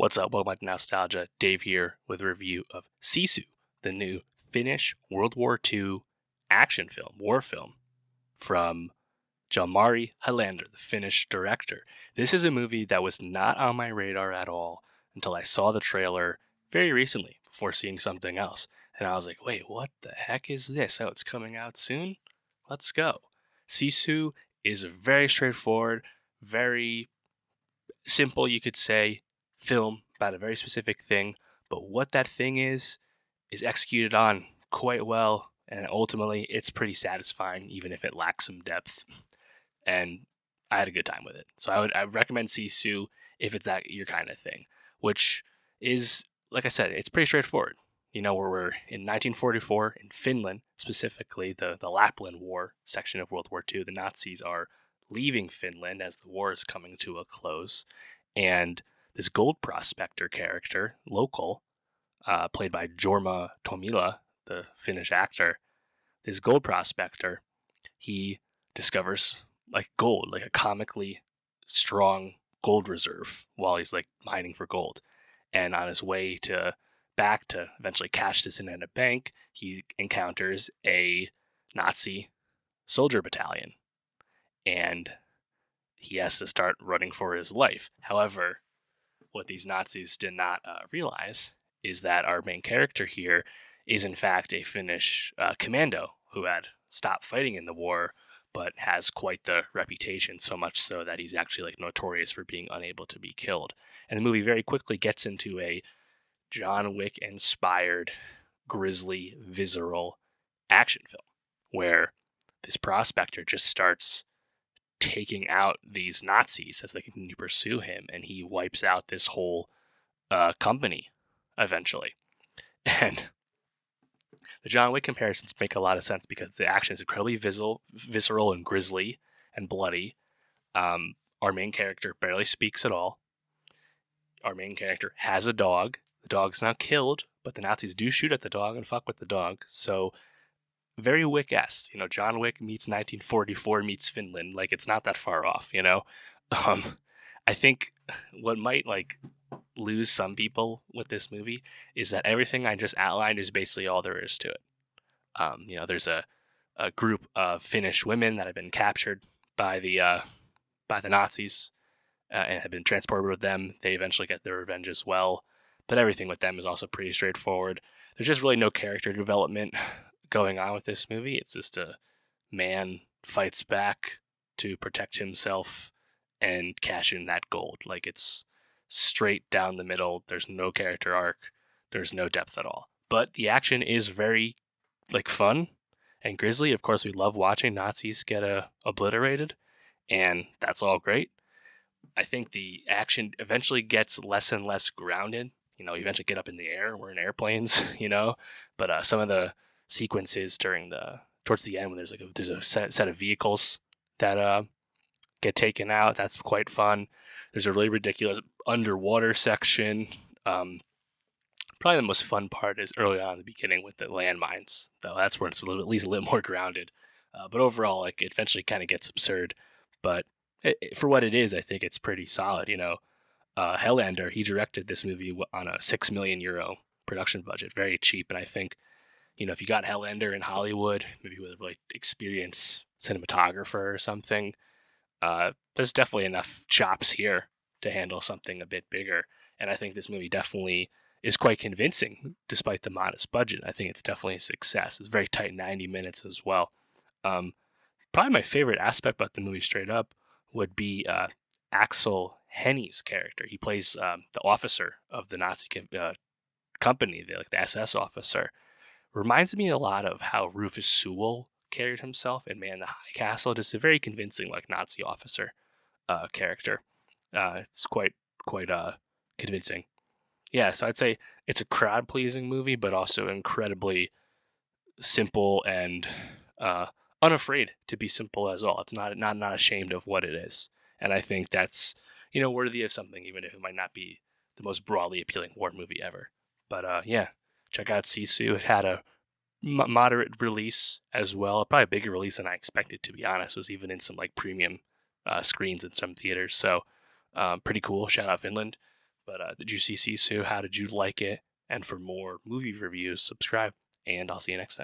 What's up? Welcome back to Nowstalgia. Dave here with a review of Sisu, the new Finnish World War II action film, war film from Jalmari Helander, the Finnish director. This is a movie that was not on my radar at all until I saw the trailer very recently before seeing something else. And I was like, wait, what the heck is this? Oh, it's coming out soon? Let's go. Sisu is a very straightforward, very simple, you could say, film about a very specific thing, but what that thing is executed on quite well, and ultimately it's pretty satisfying, even if it lacks some depth. And I had a good time with it, so I would recommend Sisu if it's that your kind of thing, which is, like I said, it's pretty straightforward. You know, where we're in 1944 in Finland, specifically the Lapland War section of World War II. The Nazis are leaving Finland as the war is coming to a close, and this gold prospector character, local, played by Jorma Tommila, the Finnish actor, this gold prospector, he discovers like gold, like a comically strong gold reserve while he's like mining for gold. And on his way back to eventually cash this in at a bank, he encounters a Nazi soldier battalion. And he has to start running for his life. However, what these Nazis did not realize is that our main character here is in fact a Finnish commando who had stopped fighting in the war, but has quite the reputation, so much so that he's actually like notorious for being unable to be killed. And the movie very quickly gets into a John Wick inspired, grisly, visceral action film where this prospector just starts taking out these Nazis as they continue to pursue him, and he wipes out this whole company eventually. And the John Wick comparisons make a lot of sense because the action is incredibly visceral and grisly and bloody. Our main character barely speaks at all. Our main character has a dog. The dog's not killed, but the Nazis do shoot at the dog and fuck with the dog. So very Wick-esque, you know, John Wick meets 1944 meets Finland. Like, it's not that far off, you know? I think what might, like, lose some people with this movie is that everything I just outlined is basically all there is to it. You know, there's a group of Finnish women that have been captured by the Nazis and have been transported with them. They eventually get their revenge as well. But everything with them is also pretty straightforward. There's just really no character development going on with this movie. It's just a man fights back to protect himself and cash in that gold. Like, it's straight down the middle. There's no character arc. There's no depth at all. But the action is very, like, fun and grisly. Of course, we love watching Nazis get obliterated, and that's all great. I think the action eventually gets less and less grounded. You know, you eventually get up in the air. We're in airplanes, you know, but some of the sequences towards the end when there's a set of vehicles that get taken out. That's quite fun. There's a really ridiculous underwater section. Probably the most fun part is early on in the beginning with the landmines, though. That's where it's at least a little more grounded. But overall, like, it eventually kind of gets absurd. But for what it is, I think it's pretty solid. You know, Helander, he directed this movie on a €6 million production budget, very cheap, and I think, you know, if you got Helander in Hollywood, maybe with a really experienced cinematographer or something, there's definitely enough chops here to handle something a bit bigger. And I think this movie definitely is quite convincing, despite the modest budget. I think it's definitely a success. It's very tight, 90 minutes as well. Probably my favorite aspect about the movie, straight up, would be Axel Hennie's character. He plays the officer of the Nazi company, the SS officer. Reminds me a lot of how Rufus Sewell carried himself in Man in the High Castle. Just a very convincing, like, Nazi officer character. It's quite convincing. Yeah, so I'd say it's a crowd-pleasing movie, but also incredibly simple and unafraid to be simple as well. It's not ashamed of what it is, and I think that's, you know, worthy of something, even if it might not be the most broadly appealing war movie ever. But yeah. Check out Sisu. It had a moderate release as well, probably a bigger release than I expected, to be honest. It was even in some like premium screens in some theaters. So pretty cool. Shout out Finland. But did you see Sisu? How did you like it? And for more movie reviews, subscribe, and I'll see you next time.